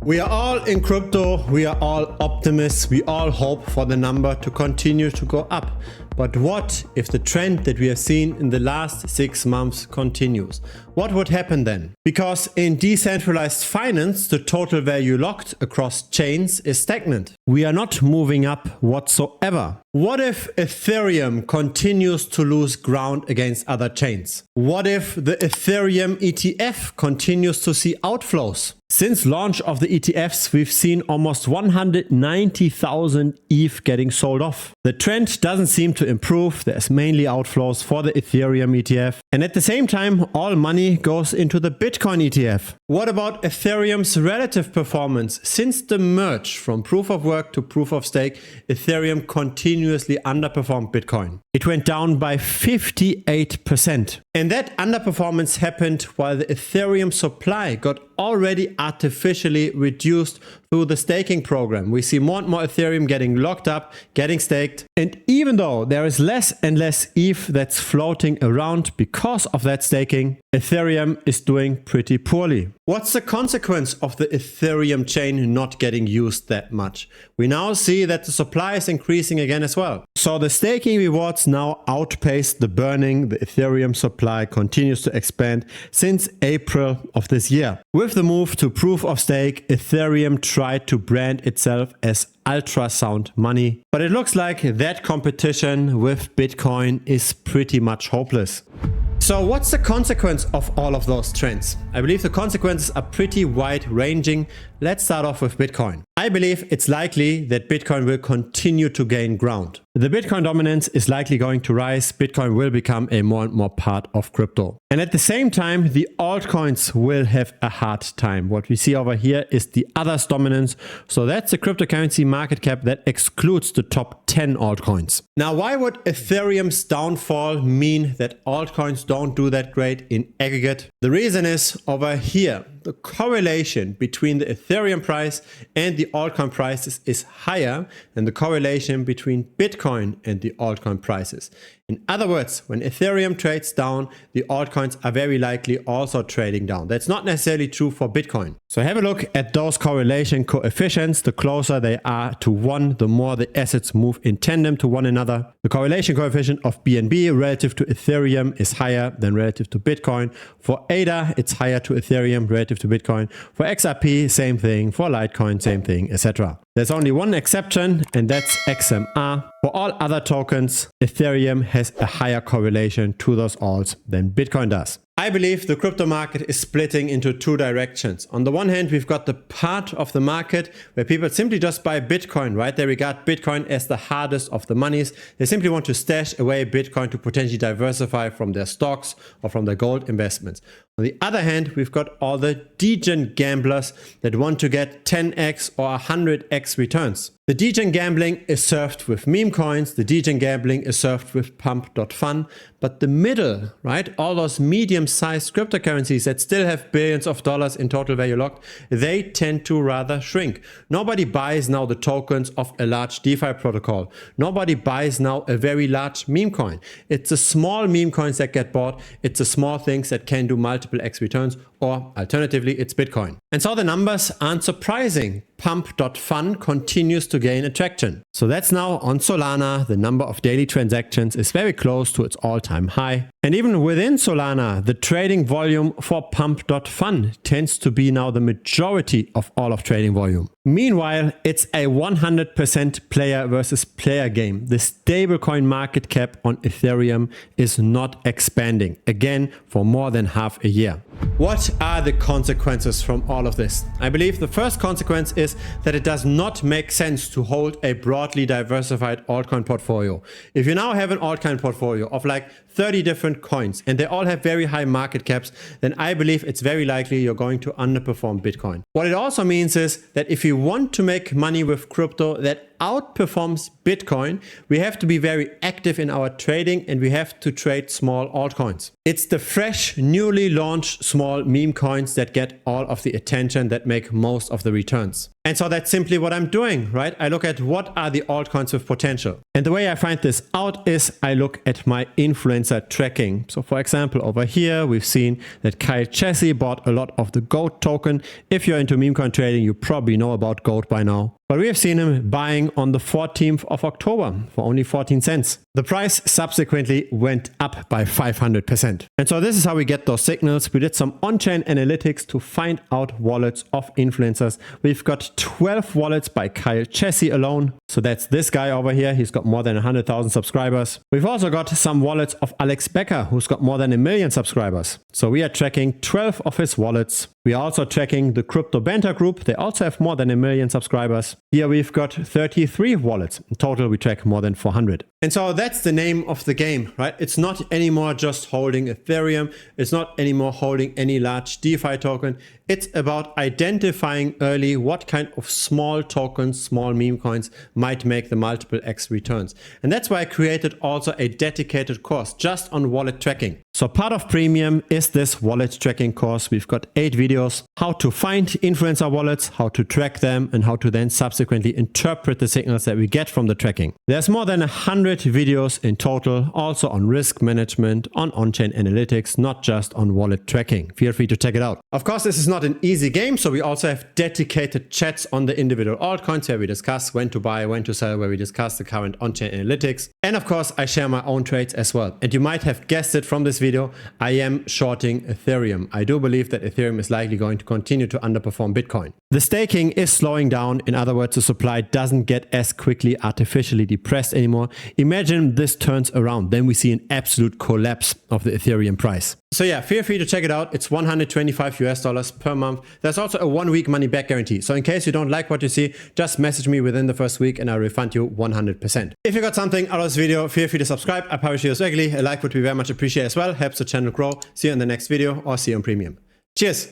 We are all in crypto, we are all optimists, we all hope for the number to continue to go up. But what if the trend that we have seen in the last 6 months continues? What would happen then? Because in decentralized finance, the total value locked across chains is stagnant. We are not moving up whatsoever. What if Ethereum continues to lose ground against other chains? What if the Ethereum ETF continues to see outflows? Since launch of the ETFs, we've seen almost 190,000 ETH getting sold off. The trend doesn't seem to improve. There's mainly outflows for the Ethereum ETF. And at the same time, all money goes into the Bitcoin ETF. What about Ethereum's relative performance? Since the merge from proof of work to proof of stake, Ethereum continuously underperformed Bitcoin. It went down by 58%. And that underperformance happened while the Ethereum supply got already artificially reduced through the staking program. We see more and more Ethereum getting locked up, getting staked. And even though there is less and less ETH that's floating around because of that staking, Ethereum is doing pretty poorly. What's the consequence of the Ethereum chain not getting used that much? We now see that the supply is increasing again as well. So the staking rewards now outpace the burning. The Ethereum supply continues to expand since April of this year. With the move to proof of stake, Ethereum tried to brand itself as ultrasound money, but it looks like that competition with Bitcoin is pretty much hopeless. So what's the consequence of all of those trends? I believe the consequences are pretty wide-ranging. Let's start off with Bitcoin. I believe it's likely that Bitcoin will continue to gain ground. The Bitcoin dominance is likely going to rise. Bitcoin will become a more and more part of crypto. And at the same time, the altcoins will have a hard time. What we see over here is the others dominance. So that's the cryptocurrency market cap that excludes the top 10 altcoins. Now, why would Ethereum's downfall mean that altcoins don't do that great in aggregate? The reason is over here, the correlation between the Ethereum price and the altcoin prices is higher than the correlation between Bitcoin and the altcoin prices. In other words, when Ethereum trades down, the altcoins are very likely also trading down. That's not necessarily true for Bitcoin. So have a look at those correlation coefficients. The closer they are to 1, the more the assets move in tandem to one another. The correlation coefficient of BNB relative to Ethereum is higher than relative to Bitcoin. For ADA, it's higher to Ethereum relative to Bitcoin. For XRP, same thing. For Litecoin, same thing, etc. There's only one exception, and that's XMR. For all other tokens, Ethereum has a higher correlation to those alts than Bitcoin does. I believe the crypto market is splitting into two directions. On the one hand, we've got the part of the market where people simply just buy Bitcoin, right? They regard Bitcoin as the hardest of the monies. They simply want to stash away Bitcoin to potentially diversify from their stocks or from their gold investments. On the other hand, we've got all the degen gamblers that want to get 10x or 100x returns. The degen gambling is served with meme coins. The degen gambling is served with pump.fun. But the middle, right, all those medium-sized cryptocurrencies that still have billions of dollars in total value locked, they tend to rather shrink. Nobody buys now the tokens of a large DeFi protocol. Nobody buys now a very large meme coin. It's the small meme coins that get bought. It's the small things that can do multiple X returns, or alternatively, it's Bitcoin. And so the numbers aren't surprising. Pump.fun continues to gain attraction. So that's now on Solana. The number of daily transactions is very close to its all-time high. And even within Solana, the trading volume for Pump.fun tends to be now the majority of all of trading volume. Meanwhile, it's a 100% player versus player game. The stablecoin market cap on Ethereum is not expanding, again, for more than half a year. What are the consequences from all of this? I believe the first consequence is that it does not make sense to hold a broadly diversified altcoin portfolio. If you now have an altcoin portfolio of like 30 different coins and they all have very high market caps, then I believe it's very likely you're going to underperform Bitcoin. What it also means is that if you want to make money with crypto, that outperforms Bitcoin, we have to be very active in our trading and we have to trade small altcoins. It's the fresh, newly launched small meme coins that get all of the attention, that make most of the returns. And so that's simply what I'm doing, right? I look at what are the altcoins with potential. And the way I find this out is I look at my influencer tracking. So for example, over here, we've seen that Kyle Chessy bought a lot of the GOAT token. If you're into meme coin trading, you probably know about GOAT by now. But we have seen him buying on the 14th of October for only 14 cents. The price subsequently went up by 500%. And so this is how we get those signals. We did some on-chain analytics to find out wallets of influencers. We've got 12 wallets by Kyle Chessy alone. So that's this guy over here. He's got more than 100,000 subscribers. We've also got some wallets of Alex Becker, who's got more than 1 million subscribers. So we are tracking 12 of his wallets. We are also tracking the Crypto Banter group. They also have more than 1 million subscribers. Here we've got 33 wallets. In total, we track more than 400. And so that's the name of the game, right? It's not anymore just holding Ethereum. It's not anymore holding any large DeFi token. It's about identifying early what kind of small tokens, small meme coins might make the multiple X returns. And that's why I created also a dedicated course just on wallet tracking. So part of Premium is this wallet tracking course. We've got 8 videos, how to find influencer wallets, how to track them, and how to then subsequently interpret the signals that we get from the tracking. There's more than 100 videos in total, also on risk management, on-chain analytics, not just on wallet tracking. Feel free to check it out. Of course, this is not an easy game, so we also have dedicated chats on the individual altcoins where we discuss when to buy, when to sell, where we discuss the current on-chain analytics. And of course, I share my own trades as well. And you might have guessed it from this video, I am shorting Ethereum. I do believe that Ethereum is likely going to continue to underperform Bitcoin. The staking is slowing down. In other words, the supply doesn't get as quickly artificially depressed anymore. Imagine this turns around, then we see an absolute collapse of the Ethereum price. So yeah, feel free to check it out. It's $125 per month. There's also a 1-week money back guarantee. So in case you don't like what you see, just message me within the first week and I'll refund you 100%. If you got something out of this video, feel free to subscribe. I publish videos regularly. A like would be very much appreciated as well. Helps the channel grow. See you in the next video or see you on Premium. Cheers.